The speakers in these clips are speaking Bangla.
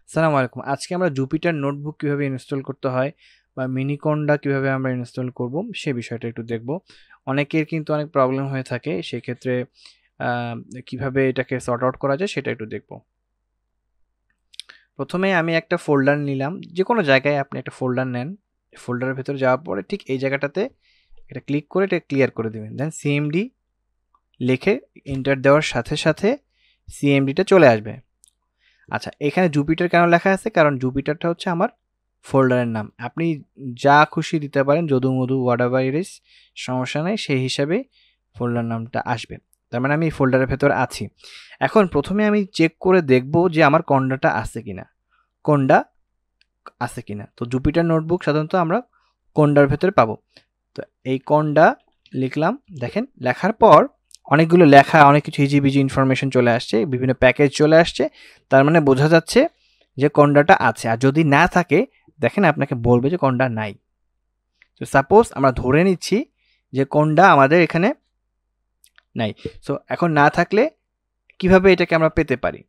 আসসালামু আলাইকুম। আজকে আমরা জুপিটার নোটবুক কিভাবে ইনস্টল করতে হয় বা মিনিকন্ডা কিভাবে আমরা ইনস্টল করব সে বিষয়টা একটু দেখব। অনেকের কিন্তু অনেক প্রবলেম হয়ে থাকে, সেক্ষেত্রে কিভাবে এটাকে সর্ট আউট করা যায় সেটা একটু দেখব। প্রথমে আমি একটা ফোল্ডার নিলাম, যে কোনো জায়গায় আপনি একটা ফোল্ডার নেন। ফোল্ডারের ভেতরে যাওয়ার পরে ঠিক এই জায়গাটাতে এটা ক্লিক করে এটা ক্লিয়ার করে দেবেন। দেন সিএমডি লিখে এন্টার দেওয়ার সাথে সাথে সিএমডিটা চলে আসবে। আচ্ছা, এখানে জুপিটার কেন লেখা আছে? কারণ জুপিটারটা হচ্ছে আমার ফোল্ডারের নাম। আপনি যা খুশি দিতে পারেন, যদু মধু হোয়াটএভার ইট ইজ, সমস্যা নেই, সেই হিসাবে ফোল্ডার নামটা আসবে। তার মানে আমি এই ফোল্ডারের ভেতরে আছি। এখন প্রথমে আমি চেক করে দেখব যে আমার কন্ডাটা আছে কিনা, কন্ডা আছে কিনা। তো জুপিটার নোটবুক সাধারণত আমরা কন্ডার ভেতরে পাবো। তো এই কন্ডা লিখলাম। দেখেন লেখার পর অনেকগুলো লেখা, অনেক কিছু হিজিবিজি ইনফরমেশন চলে আসছে, বিভিন্ন প্যাকেজ চলে আসছে। তার মানে বোঝা যাচ্ছে যে কন্ডাটা আছে। আর যদি না থাকে, দেখেন আপনাকে বলবে যে কন্ডা নাই। তো সাপোজ আমরা ধরে নিচ্ছি যে কন্ডা আমাদের এখানে নাই। সো এখন না থাকলে কিভাবে এটাকে আমরা পেতে পারি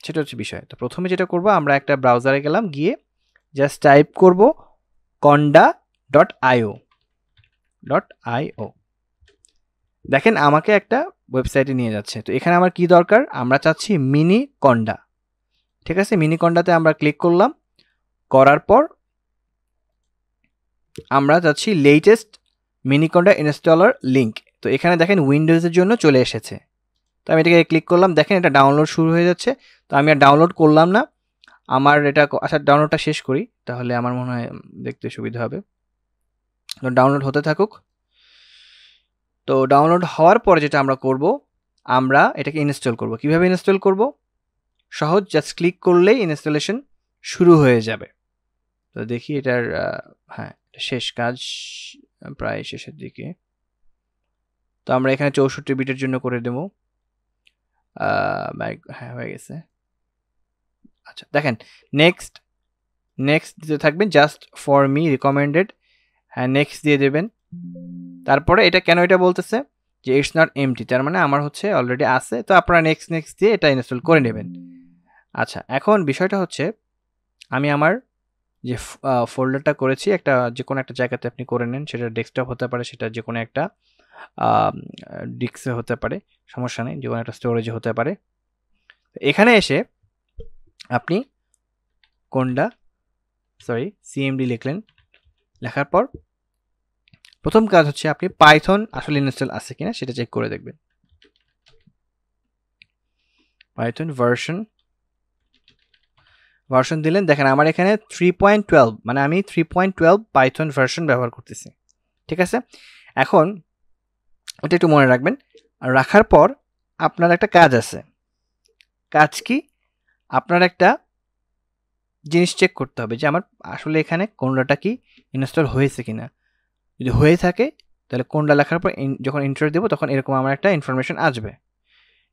সেটা হচ্ছে বিষয়। তো প্রথমে যেটা করব, আমরা একটা ব্রাউজারে গেলাম, গিয়ে জাস্ট টাইপ করব conda.io. দেখেন আমাকে একটা ওয়েবসাইটে নিয়ে যাচ্ছে। তো এখানে আমার কি দরকার? আমরা চাচ্ছি মিনি কন্ডা। ঠিক আছে, মিনি কন্ডাতে আমরা ক্লিক করলাম। করার পর আমরা যাচ্ছি latest mini Konda installer link. তো এখানে দেখেন উইন্ডোজের জন্য চলে এসেছে। তো আমি এটাকে ক্লিক করলাম। দেখেন এটা ডাউনলোড শুরু হয়ে যাচ্ছে। তো আমি আর ডাউনলোড করলাম না, আমার এটা আচ্ছা ডাউনলোডটা শেষ করি, তাহলে আমার মনে হয় দেখতে সুবিধা হবে। তো ডাউনলোড হতে থাকুক। তো ডাউনলোড হওয়ার পরে যেটা আমরা করব, আমরা এটাকে ইনস্টল করব। কিভাবে ইনস্টল করব? সহজ, জাস্ট ক্লিক করলেই ইনস্টলেশন শুরু হয়ে যাবে। তো দেখি এটার হ্যাঁ, শেষ কাজ, প্রায় শেষের দিকে। তো আমরা এখানে 64 বিটের জন্য করে দেব। হ্যাঁ, হয়ে গেছে। আচ্ছা দেখেন, নেক্সট নেক্সট দিতে থাকবেন, জাস্ট ফর মি রিকমেন্ডেড। হ্যাঁ, নেক্সট দিয়ে দেবেন। তারপরে এটা কেন এটা বলতেছে যে ইটস নট এমটি, তার মানে আমার হচ্ছে অলরেডি আছে। তো আপনারা নেক্সট নেক্সট দিয়ে এটা ইনস্টল করে নেবেন। আচ্ছা, এখন বিষয়টা হচ্ছে আমি আমার যে ফোল্ডারটা করেছি, একটা যে কোনো একটা জায়গাতে আপনি করে নেন, সেটা ডেস্কটপ হতে পারে, সেটা যে কোনো একটা ডিস্কে হতে পারে, সমস্যা নেই, যে কোনো একটা স্টোরেজে হতে পারে। এখানে এসে আপনি সিএমডি লিখলেন। লেখার পর প্রথম কাজ হচ্ছে আপনি পাইথন আসলে ইনস্টল আছে কিনা সেটা চেক করে দেখবেন। পাইথন ভার্সন দিলেন। দেখেন আমার এখানে 3.12, মানে আমি 3.12 পাইথন ভার্সন ব্যবহার করতেছি। ঠিক আছে, এখন এটা একটু মনে রাখবেন। রাখার পর আপনার একটা কাজ আছে। কাজ কি? আপনার একটা জিনিস চেক করতে হবে যে আমার আসলে এখানে কোনটা কি ইনস্টল হয়েছে কিনা। যদি হয়ে থাকে তাহলে কোনটা লেখার পর যখন ইন্টার দেবো তখন এরকম আমার একটা ইনফরমেশন আসবে।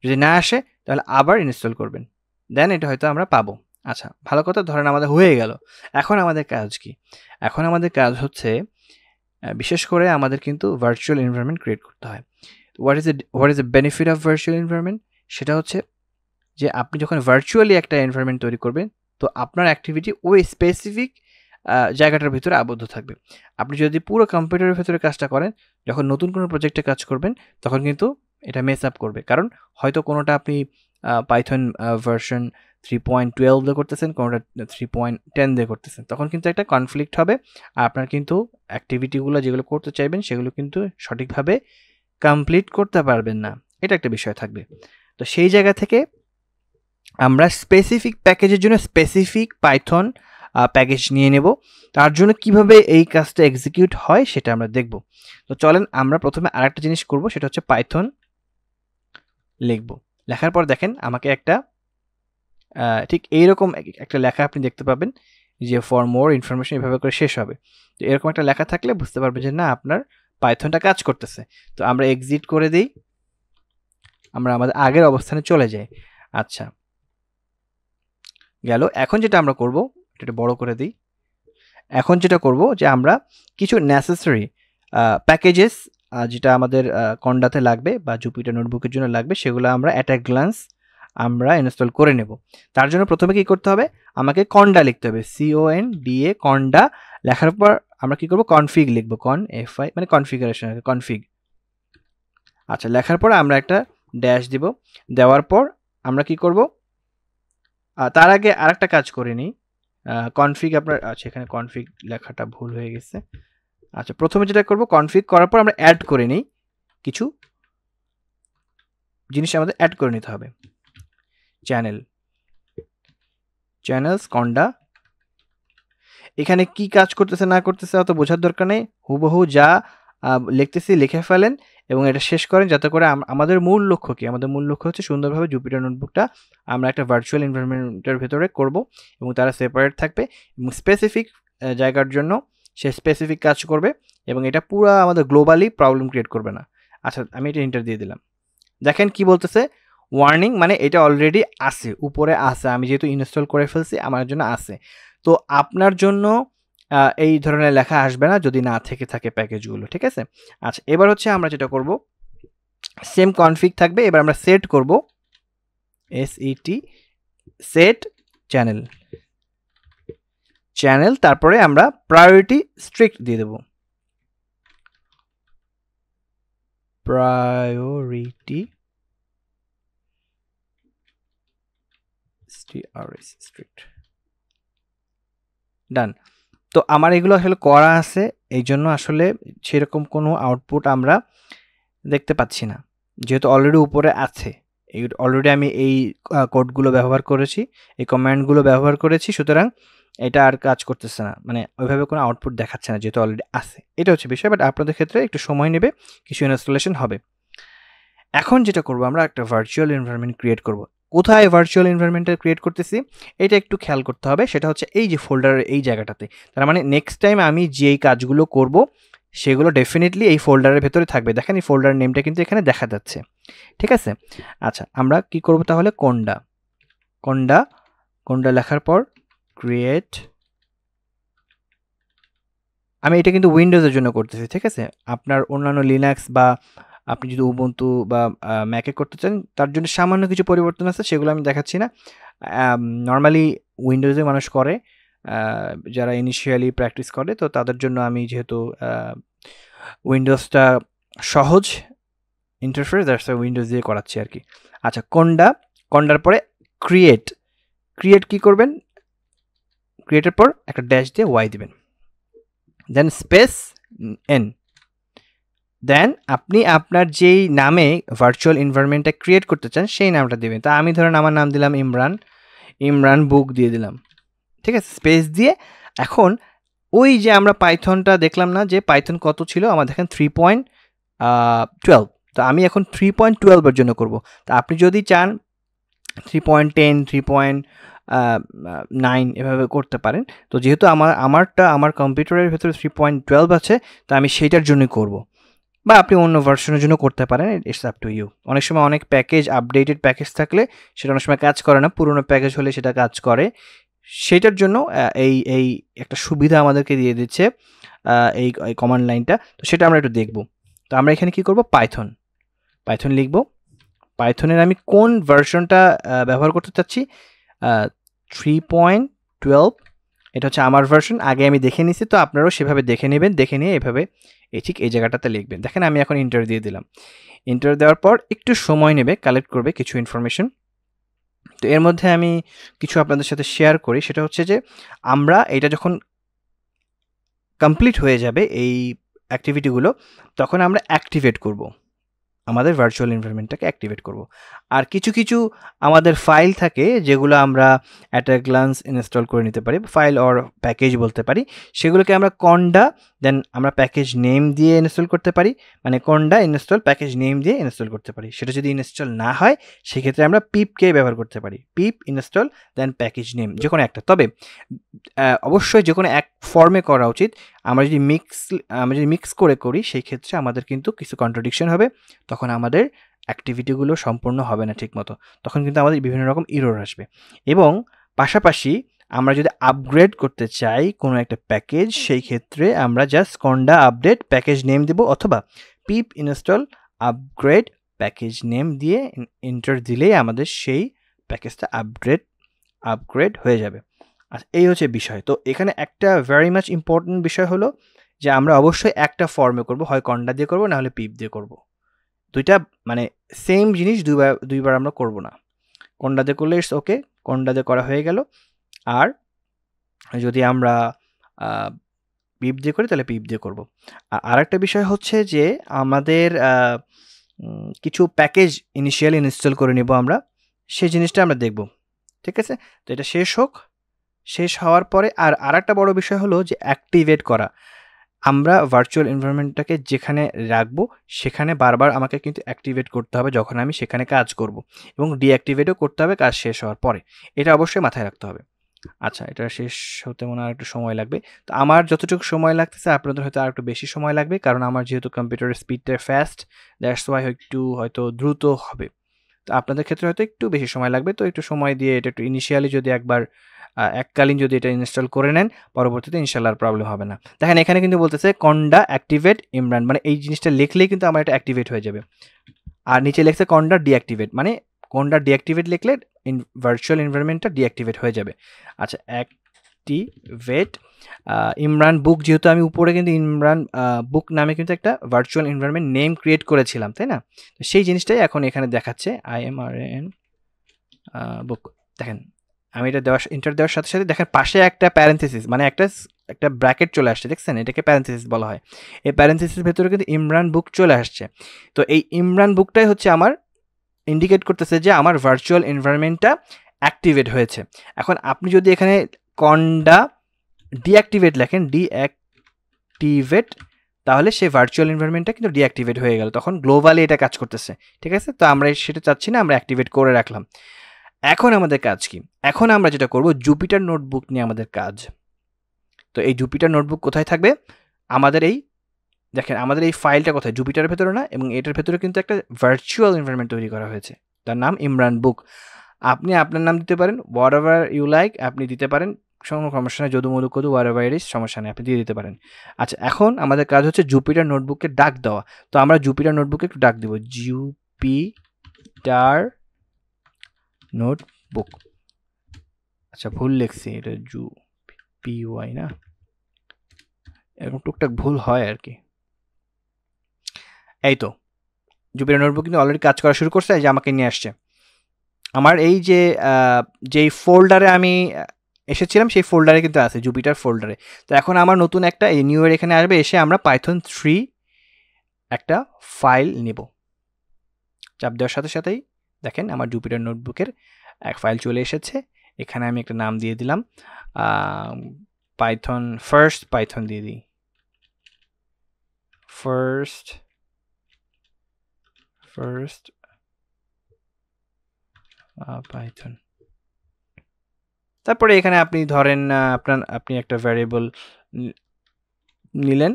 যদি না আসে তাহলে আবার ইনস্টল করবেন, দেন এটা হয়তো আমরা পাবো। আচ্ছা, ভালো কথা, ধরেন আমাদের হয়ে গেল। এখন আমাদের কাজ কি? এখন আমাদের কাজ হচ্ছে বিশেষ করে আমাদের কিন্তু ভার্চুয়াল এনভায়রনমেন্ট ক্রিয়েট করতে হয়। What is the benefit of virtual environment? সেটা হচ্ছে যে আপনি যখন ভার্চুয়ালি একটা এনভায়রনমেন্ট তৈরি করবেন, তো আপনার অ্যাক্টিভিটি ওই স্পেসিফিক জায়গাটার ভিতরে আবদ্ধ থাকবে। আপনি যদি পুরো কম্পিউটারের ভেতরে কাজটা করেন, যখন নতুন কোনো প্রজেক্টে কাজ করবেন তখন কিন্তু এটা মেস আপ করবে। কারণ হয়তো কোনোটা আপনি পাইথন ভার্সন 3.12 দিয়ে করতেছেন, কোনোটা 3.10 দিয়ে করতেছেন, তখন কিন্তু একটা কনফ্লিক্ট হবে। আর আপনার কিন্তু অ্যাক্টিভিটিগুলো যেগুলো করতে চাইবেন সেগুলো কিন্তু সঠিকভাবে কমপ্লিট করতে পারবেন না। এটা একটা বিষয় থাকবে। তো সেই জায়গা থেকে আমরা স্পেসিফিক প্যাকেজের জন্য স্পেসিফিক পাইথন প্যাকেজ নিয়ে নেব। তার জন্য কিভাবে এই কাজটা এক্সিকিউট হয় সেটা আমরা দেখব। তো চলেন আমরা প্রথমে আরেকটা জিনিস করব, সেটা হচ্ছে পাইথন লিখব। লেখার পর দেখেন আমাকে একটা ঠিক এইরকম একটা লেখা আপনি দেখতে পাবেন যে ফর মোর ইনফরমেশন, এভাবে করে শেষ হবে। তো এরকম একটা লেখা থাকলে বুঝতে পারবেন যে না, আপনার পাইথনটা কাজ করতেছে। তো আমরা এক্সিট করে দিই, আমরা আমাদের আগের অবস্থানে চলে যাই। আচ্ছা, গেল। এখন যেটা আমরা করব, এটা বড় করে দিই। এখন যেটা করব যে আমরা কিছু নেসেসারি প্যাকেজেস যেটা আমাদের কন্ডাতে লাগবে বা জুপিটার নোটবুকের জন্য লাগবে, সেগুলো আমরা অ্যাট এ গ্লান্স আমরা ইনস্টল করে নেব। তার জন্য প্রথমে কি করতে হবে? আমাকে কন্ডা লিখতে হবে, CONDA কন্ডা লেখার পর আমরা কি করব কনফিগ লিখব, FI মানে কনফিগারেশন, কনফিগ। আচ্ছা, লেখার পর আমরা একটা ড্যাশ দিব, দেওয়ার পর আমরা কি করব, তার আগে আরেকটা কাজ করে নিই, কনফিগ আপনার, আচ্ছা এখানে কনফিগ লেখাটা ভুল হয়ে গেছে। আচ্ছা, প্রথমে যেটা করব কনফিগ করার পর আমরা অ্যাড করে নিই, কিছু জিনিস আমাদের অ্যাড করে নিতে হবে। চ্যানেলস কন্ডা, এখানে কি কাজ করতেছে না করতেছে অত বোঝার দরকার নেই, হুবহু যা লিখতেছি লিখে ফেলেন এবং এটা শেষ করেন, যাতে করে আমাদের মূল লক্ষ্য কি, আমাদের মূল লক্ষ্য হচ্ছে সুন্দরভাবে জুপিটার নোটবুকটা আমরা একটা ভার্চুয়াল এনভায়রনমেন্টের ভেতরে করব এবং তারা সেপারেট থাকবে এবং স্পেসিফিক জায়গার জন্য সে স্পেসিফিক কাজ করবে এবং এটা পুরো আমাদের গ্লোবালি প্রবলেম ক্রিয়েট করবে না। আচ্ছা, আমি এটা এন্টার দিয়ে দিলাম, দেখেন কি বলতেছে, ওয়ার্নিং, মানে এটা অলরেডি আছে, উপরে আছে, আমি যেহেতু ইনস্টল করে ফেলছি আমার জন্য আছে। তো আপনার জন্য এই ধরনের লেখা আসবে না যদি না থেকে থাকে প্যাকেজগুলো, ঠিক আছে। আচ্ছা, এবার হচ্ছে আমরা যেটা করব, সেম কনফিগ থাকবে, এবার আমরা সেট করব, সেট চ্যানেল, তারপরে আমরা প্রায়োরিটি স্ট্রিক্ট দিয়ে দেব, প্রায়োরিটি স্ট্রিক্ট, ডান। তো আমার এগুলো আসলে করা আছে, এই জন্য আসলে সেরকম কোনো আউটপুট আমরা দেখতে পাচ্ছি না, যেহেতু অলরেডি উপরে আছে, অলরেডি আমি এই কোডগুলো ব্যবহার করেছি, এই কমান্ডগুলো ব্যবহার করেছি, সুতরাং এটা আর কাজ করতেছে না, মানে ওইভাবে কোনো আউটপুট দেখাচ্ছে না যেহেতু অলরেডি আছে। এটা হচ্ছে বিষয়, বাট আপনাদের ক্ষেত্রে একটু সময় নেবে, কিছু ইনস্টলেশন হবে। এখন যেটা করব, আমরা একটা ভার্চুয়াল এনভায়রনমেন্ট ক্রিয়েট করব। কোথায় ভার্চুয়াল এনভায়রনমেন্টটা ক্রিয়েট করতেছি এটা একটু খেয়াল করতে হবে, সেটা হচ্ছে এই যে ফোল্ডারের এই জায়গাটাতে। তার মানে নেক্সট টাইম আমি যেই কাজগুলো করব সেগুলো ডেফিনেটলি এই ফোল্ডারের ভেতরে থাকবে। দেখেন এই ফোল্ডার নেমটা কিন্তু এখানে দেখা যাচ্ছে, ঠিক আছে। আচ্ছা, আমরা কি করব তাহলে, কন্ডা লেখার পর ক্রিয়েট, আমি এটা কিন্তু উইন্ডোজের জন্য করতেছি, ঠিক আছে। আপনার অন্যান্য লিনাক্স বা আপনি যদি উবুন্টু বা ম্যাকে করতে চান তার জন্য সামান্য কিছু পরিবর্তন আছে, সেগুলো আমি দেখাচ্ছি না। নর্মালি উইন্ডোজে মানুষ করে, যারা ইনিশিয়ালি প্র্যাকটিস করে, তো তাদের জন্য আমি যেহেতু উইন্ডোজটা সহজ ইন্টারফেস, দ্যাটস উইন্ডোজ দিয়ে করাচ্ছি আর কি। আচ্ছা, কন্ডার পরে ক্রিয়েট কি করবেন, ক্রিয়েটের পর একটা ড্যাশ দিয়ে ওয়াই দিবেন, দেন স্পেস এন, দেন আপনি আপনার যেই নামে ভার্চুয়াল এনভায়রনমেন্টটা ক্রিয়েট করতে চান সেই নামটা দেবেন। তা আমি ধরেন আমার নাম দিলাম ইমরান বুক দিয়ে দিলাম, ঠিক আছে, স্পেস দিয়ে। এখন ওই যে আমরা পাইথনটা দেখলাম না যে পাইথন কত ছিল, আমার দেখেন 3.12, তো আমি এখন 3.12 এর জন্য করব। তা আপনি যদি চান 3.10, 3.9 এভাবে করতে পারেন। তো যেহেতু আমার কম্পিউটারের ভেতরে 3.12 আছে, তা আমি সেইটার জন্যই করব, বা আপনি অন্য ভার্সনের জন্য করতে পারেন, ইটস আপ টু ইউ। অনেক সময় অনেক প্যাকেজ, আপডেটেড প্যাকেজ থাকলে সেটা অনেক সময় কাজ করে না, পুরোনো প্যাকেজ হলে সেটা কাজ করে। সেটার জন্য এই একটা সুবিধা আমাদেরকে দিয়ে দিচ্ছে এই কমান্ড লাইনটা, তো সেটা আমরা একটু দেখব। তো আমরা এখানে কি করব, পাইথন লিখব। পাইথনের আমি কোন ভার্সনটা ব্যবহার করতে চাচ্ছি, 3.12, এটা হচ্ছে আমার ভার্সন, আগে আমি দেখে নিছি, তো আপনারাও সেভাবে দেখে নেবেন, দেখে নিয়ে এভাবে ঠিক এই জায়গাটাতে লিখবেন। দেখেন আমি এখন এন্টার দিয়ে দিলাম, এন্টার দেওয়ার পর একটু সময় নেবে, কালেক্ট করবে কিছু ইনফরমেশন। তো এর মধ্যে আমি কিছু আপনাদের সাথে শেয়ার করি, সেটা হচ্ছে যে আমরা এটা যখন কমপ্লিট হয়ে যাবে এই অ্যাক্টিভিটিগুলো, তখন আমরা অ্যাক্টিভেট করব, আমাদের ভার্চুয়াল এনভায়রনমেন্টটাকে অ্যাক্টিভেট করব। আর কিছু আমাদের ফাইল থাকে যেগুলো আমরা অ্যাট আ গ্লান্স ইনস্টল করে নিতে পারি, ফাইল অর প্যাকেজ বলতে পারি, সেগুলোকে আমরা কন্ডা দেন আমরা প্যাকেজ নেম দিয়ে ইনস্টল করতে পারি, মানে কন্ডা ইনস্টল প্যাকেজ নেম দিয়ে ইনস্টল করতে পারি। সেটা যদি ইনস্টল না হয় সেক্ষেত্রে আমরা পিপকে ব্যবহার করতে পারি, পিপ ইনস্টল দেন প্যাকেজ নেম, যে কোনো একটা। তবে অবশ্যই যে কোনো এক ফর্মে করা উচিত। আমরা যদি মিক্স করে করি সেই ক্ষেত্রে আমাদের কিন্তু কিছু কন্ট্রাডিকশন হবে, তখন আমাদের অ্যাক্টিভিটিগুলো সম্পূর্ণ হবে না ঠিকমতো, তখন কিন্তু আমাদের বিভিন্ন রকম এরর আসবে। এবং পাশাপাশি আমরা যদি আপগ্রেড করতে চাই কোনো একটা প্যাকেজ, সেই ক্ষেত্রে আমরা just Konda update package name দেব, অথবা পিপ ইনস্টল আপগ্রেড প্যাকেজ নেম দিয়ে এন্টার দিলেই আমাদের সেই প্যাকেজটা আপগ্রেড হয়ে যাবে। আচ্ছা, এই হচ্ছে বিষয়। তো এখানে একটা ভেরি মাচ ইম্পর্টেন্ট বিষয় হলো যে আমরা অবশ্যই একটা ফর্মে করব, হয় কন্ডা দিয়ে করব না হলে পিপ দিয়ে করব। দুইটা মানে সেম জিনিস দুইবার আমরা করব না। কন্ডা দিয়ে করলে ইটস ওকে, কন্ডা দিয়ে করা হয়ে গেল। আর যদি আমরা পিপ দিয়ে করি তাহলে পিপ দিয়ে করব। আর একটা বিষয় হচ্ছে যে আমাদের কিছু প্যাকেজ ইনিশিয়ালি ইনস্টল করে নেব আমরা, সেই জিনিসটা আমরা দেখব। ঠিক আছে, তো এটা শেষ হোক, শেষ হওয়ার পরে আর একটা বড় বিষয় হলো যে অ্যাক্টিভেট করা। আমরা ভার্চুয়াল এনভায়রনমেন্টটাকে যেখানে রাখবো সেখানে বারবার আমাকে কিন্তু অ্যাক্টিভেট করতে হবে যখন আমি সেখানে কাজ করব, এবং ডিঅ্যাক্টিভেটও করতে হবে কাজ শেষ হওয়ার পরে। এটা অবশ্যই মাথায় রাখতে হবে। আচ্ছা, এটা শেষ হতে মনে হয় আর একটু সময় লাগবে। তো আমার যতটুকু সময় লাগতেছে আপনাদের হয়তো আর একটু বেশি সময় লাগবে, কারণ আমার যেহেতু কম্পিউটারের স্পিডটা ফাস্ট, দ্যাটস ওয়াই একটু হয়তো দ্রুত হবে। তো আপনাদের ক্ষেত্রে হয়তো একটু বেশি সময় লাগবে। তো একটু সময় দিয়ে এটা একটু ইনিশিয়ালি যদি একবার এককালীন যদি এটা ইনস্টল করে নেন, পরবর্তীতে ইনশাল্লাহ আর প্রবলেম হবে না। দেখেন এখানে কিন্তু বলতেছে কন্ডা অ্যাক্টিভেট ইমরান, মানে এই জিনিসটা লিখলেই কিন্তু আমার এটা অ্যাক্টিভেট হয়ে যাবে। আর নিচে লিখছে কন্ডা ডিঅ্যাক্টিভেট, মানে কন্ডা ডিঅ্যাক্টিভেট লিখলে ভার্চুয়াল এনভায়রনমেন্টটা ডিঅ্যাক্টিভেট হয়ে যাবে। আচ্ছা, অ্যাক্টিভেট ইমরান বুক, যেহেতু আমি উপরে কিন্তু ইমরান বুক নামে কিন্তু একটা ভার্চুয়াল এনভায়রনমেন্ট নেম ক্রিয়েট করেছিলাম, তাই না? তো সেই জিনিসটাই এখন এখানে দেখাচ্ছে IMRAN বুক। দেখেন আমি এটা এন্টার দেওয়ার সাথে সাথে দেখেন পাশে একটা প্যারেন্থেসিস, মানে একটা ব্র্যাকেট চলে আসছে, দেখছেন? এটাকে প্যারেন্থেসিস বলা হয়। এই প্যারেন্থেসিসের ভেতরে কিন্তু ইমরান বুক চলে আসছে। তো এই ইমরান বুকটাই হচ্ছে আমার ইন্ডিকেট করতেছে যে আমার ভার্চুয়াল এনভায়রনমেন্টটা অ্যাক্টিভেট হয়েছে। এখন আপনি যদি এখানে কন্ডা ডিঅ্যাক্টিভেট লেখেন, ডিঅ্যাক্টিভেট, তাহলে সেই ভার্চুয়াল এনভায়রনমেন্টটা কিন্তু ডিঅ্যাক্টিভেট হয়ে গেল, তখন গ্লোবালি এটা কাজ করতেছে। ঠিক আছে, তো আমরা সেটা চাচ্ছি না, আমরা অ্যাক্টিভেট করে রাখলাম। এখন আমাদের কাজ কি? এখন আমরা যেটা করব, জুপিটার নোটবুক নিয়ে আমাদের কাজ। তো এই জুপিটার নোটবুক কোথায় থাকবে? আমাদের এই দেখেন আমাদের এই ফাইলটা কোথায়? জুপিটারের ভেতরে না, এবং এটার ভেতরে কিন্তু একটা ভার্চুয়াল এনভায়রনমেন্ট তৈরি করা হয়েছে, তার নাম ইমরান বুক। আপনি আপনার নাম দিতে পারেন, হোয়াট এভার ইউ লাইক, আপনি দিতে পারেন, কোনো সমস্যা নেই। যদু মধু কদু হোয়াট এভার ইট ইজ, সমস্যা নেই, আপনি দিয়ে দিতে পারেন। আচ্ছা, এখন আমাদের কাজ হচ্ছে জুপিটার নোটবুককে ডাক দেওয়া। তো আমরা জুপিটার নোটবুকে একটু ডাক দেবো, জুপিটার নোটবুক। আচ্ছা, ভুল লিখছি, এটা PY না, এরকম টুকটাক ভুল হয় আর কি। এই তো জুপিটার নোটবুক কিন্তু অলরেডি কাজ করা শুরু করছে, এই যে আমাকে নিয়ে আসছে আমার এই যে যেই ফোল্ডারে আমি এসেছিলাম সেই ফোল্ডারে কিন্তু আছে, জুপিটার ফোল্ডারে। তো এখন আমার নতুন একটা এই নিউ এর এখানে আসবে, এসে আমরা পাইথন 3 একটা ফাইল নেব। চাপ দেওয়ার সাথে সাথেই দেখেন আমার জুপিটার নোটবুকের এক ফাইল চলে এসেছে। এখানে আমি একটা নাম দিয়ে দিলাম, পাইথন ফার্স্ট, পাইথন দিয়ে দিই ফার্স্ট পাইথন। তারপরে এখানে আপনি ধরেন আপনি একটা ভ্যারিয়েবল নিলেন,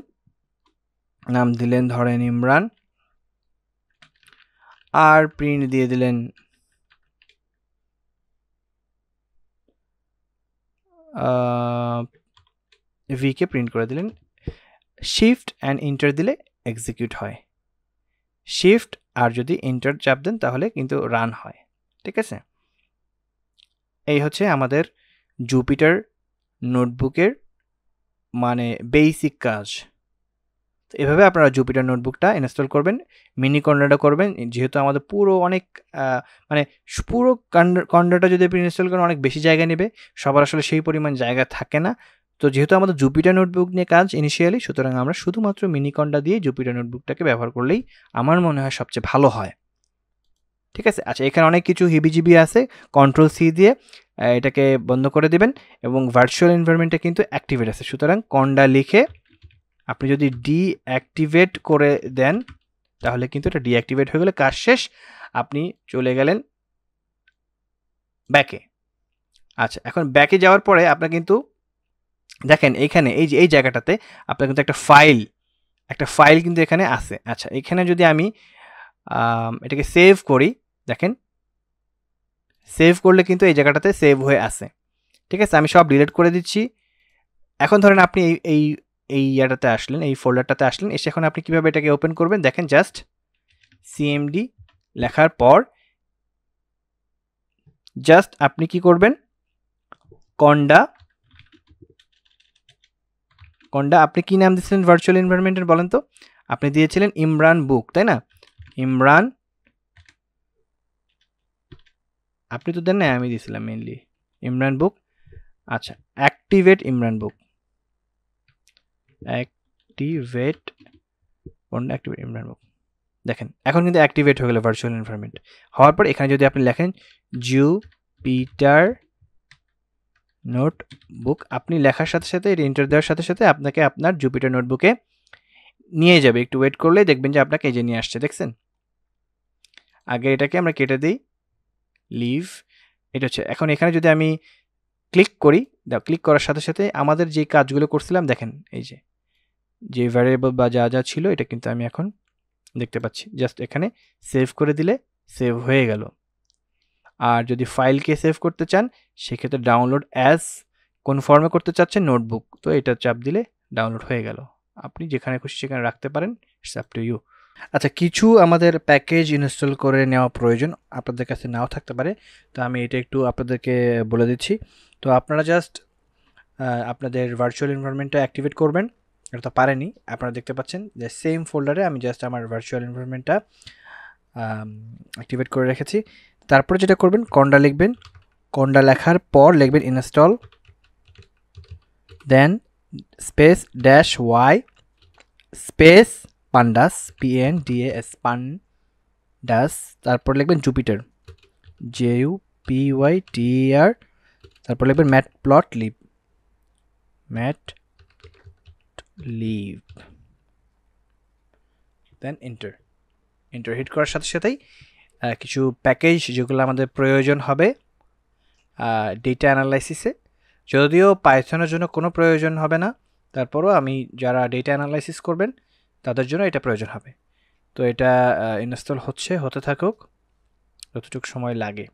নাম দিলেন ধরেন ইমরান, আর প্রিন্ট দিয়ে দিলেন ভি কে প্রিন্ট করে দিলেন। শিফট অ্যান্ড এন্টার দিলে এক্সিকিউট হয়, শিফট আর যদি এন্টার চাপ দেন তাহলে কিন্তু রান হয়। ঠিক আছে, এই হচ্ছে আমাদের জুপিটার নোটবুকের মানে বেসিক কাজ। তো এভাবে আপনারা জুপিটার নোটবুকটা ইনস্টল করবেন, মিনি কন্ডাটা করবেন। যেহেতু আমাদের পুরো অনেক মানে পুরো কন্ডাটা যদি আপনি ইনস্টল করেন অনেক বেশি জায়গা নেবে, সবার আসলে সেই পরিমাণ জায়গা থাকে না। তো যেহেতু আমাদের জুপিটার নোটবুক নিয়ে কাজ ইনিশিয়ালি, সুতরাং আমরা শুধুমাত্র মিনি কন্ডা দিয়ে জুপিটার নোটবুকটাকে ব্যবহার করলেই আমার মনে হয় সবচেয়ে ভালো হয়। ঠিক আছে, আচ্ছা এখানে অনেক কিছু হিবিজিবি আছে, Ctrl+C দিয়ে এটাকে বন্ধ করে দিবেন, এবং ভার্চুয়াল এনভায়রনমেন্টে কিন্তু অ্যাক্টিভেট আছে, সুতরাং কন্ডা লিখে আপনি যদি ডিঅ্যাক্টিভেট করে দেন তাহলে কিন্তু এটা ডিঅ্যাক্টিভেট হয়ে গেলে কাজ শেষ, আপনি চলে গেলেন ব্যাকে। আচ্ছা, এখন ব্যাকে যাওয়ার পরে আপনার কিন্তু দেখেন এইখানে এই যে এই জায়গাটাতে আপনার কিন্তু একটা ফাইল কিন্তু এখানে আছে। আচ্ছা, এখানে যদি আমি এটাকে সেভ করি, দেখেন সেভ করলে কিন্তু এই জায়গাটাতে সেভ হয়ে আছে। ঠিক আছে, আমি সব ডিলিট করে দিচ্ছি। এখন ধরেন আপনি এই ইয়াটাতে আসলেন, এই ফোল্ডারটাতে আসলেন, এসে এখন আপনি কিভাবে এটাকে ওপেন করবেন দেখেন, জাস্ট সিএমডি লেখার পর জাস্ট আপনি কি করবেন, কন্ডা কোনটা আপনি কি নাম দিয়েছিলেন ভার্চুয়াল এনভায়রনমেন্টের বলেন তো? আপনি দিয়েছিলেন ইমরান বুক, তাই না? ইমরান, আপনি তো দেন না, আমি দিয়েছিলাম মেইনলি ইমরান বুক। আচ্ছা, অ্যাক্টিভেট ইমরান বুক, অ্যাক্টিভেট কোনটা? অ্যাক্টিভেট ইমরান বুক। দেখেন এখন কিন্তু অ্যাক্টিভেট হয়ে গেল ভার্চুয়াল এনভায়রনমেন্ট। হওয়ার পর এখানে যদি আপনি লেখেন জুপিটার নোটবুক, আপনি লেখার সাথে সাথে এটা এন্টার দেওয়ার সাথে সাথে আপনাকে আপনার জুপিটার নোটবুকে নিয়ে যাবে। একটু ওয়েট করলেই দেখবেন যে আপনাকে এই যে নিয়ে আসছে, দেখছেন? আগে এটাকে আমরা কেটে দিই, লিভ। এটা হচ্ছে এখন এখানে যদি আমি ক্লিক করি, ক্লিক করার সাথে সাথে আমাদের যে কাজগুলো করছিলাম দেখেন, এই যে ভ্যারিয়েবল বা যা যা ছিল এটা কিন্তু আমি এখন দেখতে পাচ্ছি। জাস্ট এখানে সেভ করে দিলে সেভ হয়ে গেল। আর যদি ফাইলকে সেভ করতে চান সেক্ষেত্রে ডাউনলোড অ্যাজ কোন ফর্মে করতে চাচ্ছেন, নোটবুক, তো এটা চাপ দিলে ডাউনলোড হয়ে গেল। আপনি যেখানে খুশি সেখানে রাখতে পারেন, ইটস আপ টু ইউ। আচ্ছা, কিছু আমাদের প্যাকেজ ইনস্টল করে নেওয়া প্রয়োজন, আপনাদের কাছে নাও থাকতে পারে, তো আমি এটা একটু আপনাদেরকে বলে দিচ্ছি। তো আপনারা জাস্ট আপনাদের ভার্চুয়াল এনভায়রনমেন্টটা অ্যাক্টিভেট করবেন। এটা তো পারেনি, আপনারা দেখতে পাচ্ছেন যে সেম ফোল্ডারে আমি জাস্ট আমার ভার্চুয়াল এনভায়রনমেন্টটা অ্যাক্টিভেট করে রেখেছি। তারপরে যেটা করবেন, কন্ডা লিখবেন, কন্ডা লেখার পর লিখবেন install, then space dash Y space pandas, PNDAS pandas, তারপর লিখবেন জুপিটার, JUPYTER, তারপর লিখবেন matplotlib, mat lib, then enter. Enter hit করার সাথে সাথেই কিছু প্যাকেজ যেগুলো আমাদের প্রয়োজন হবে ডেটা অ্যানালাইসিসে, যদিও পাইথনের জন্য কোনো প্রয়োজন হবে না, তারপরও আমি যারা ডেটা অ্যানালাইসিস করবেন তাদের জন্য এটা প্রয়োজন হবে। তো এটা ইনস্টল হতে থাকুক যতটুকু সময় লাগে।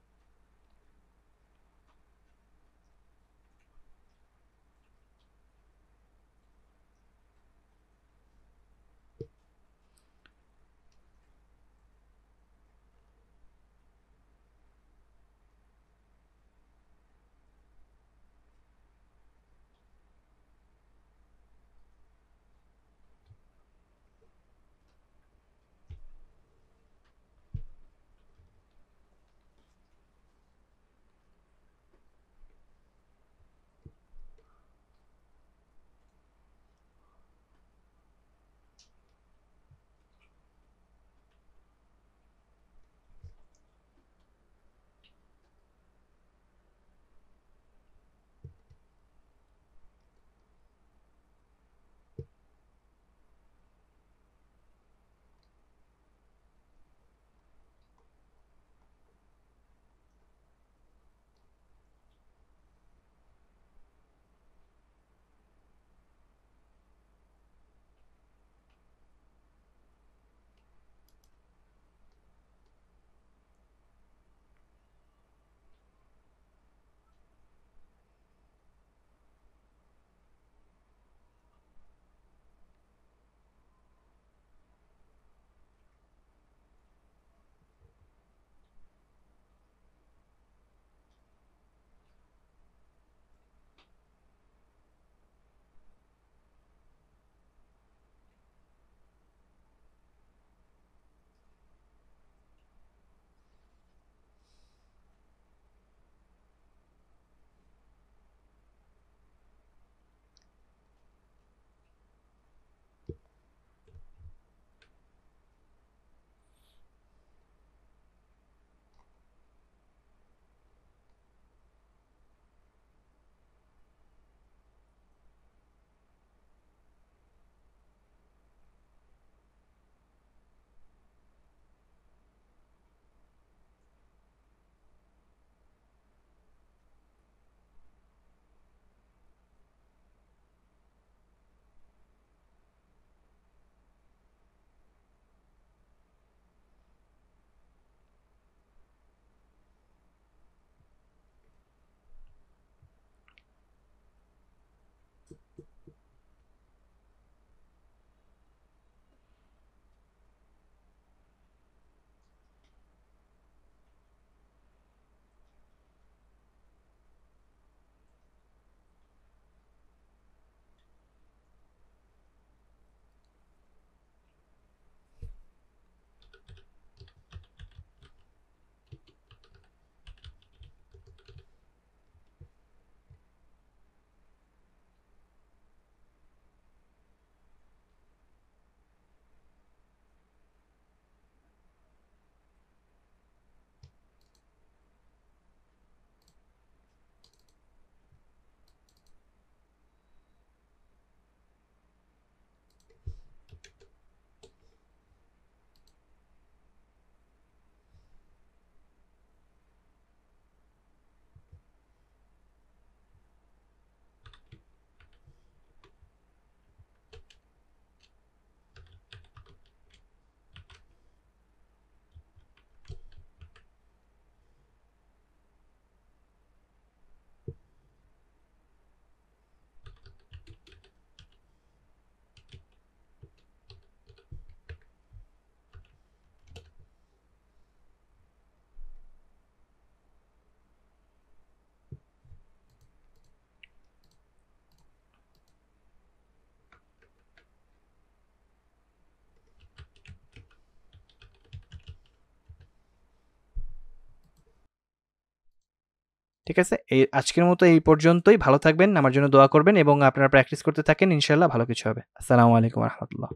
ঠিক আছে, এই আজকের মতো এই পর্যন্তই। ভালো থাকবেন, আমার জন্য দোয়া করবেন এবং আপনারা প্র্যাকটিস করতে থাকেন, ইনশাল্লাহ ভালো কিছু হবে। আসসালামু আলাইকুম রহমতুল্লাহ।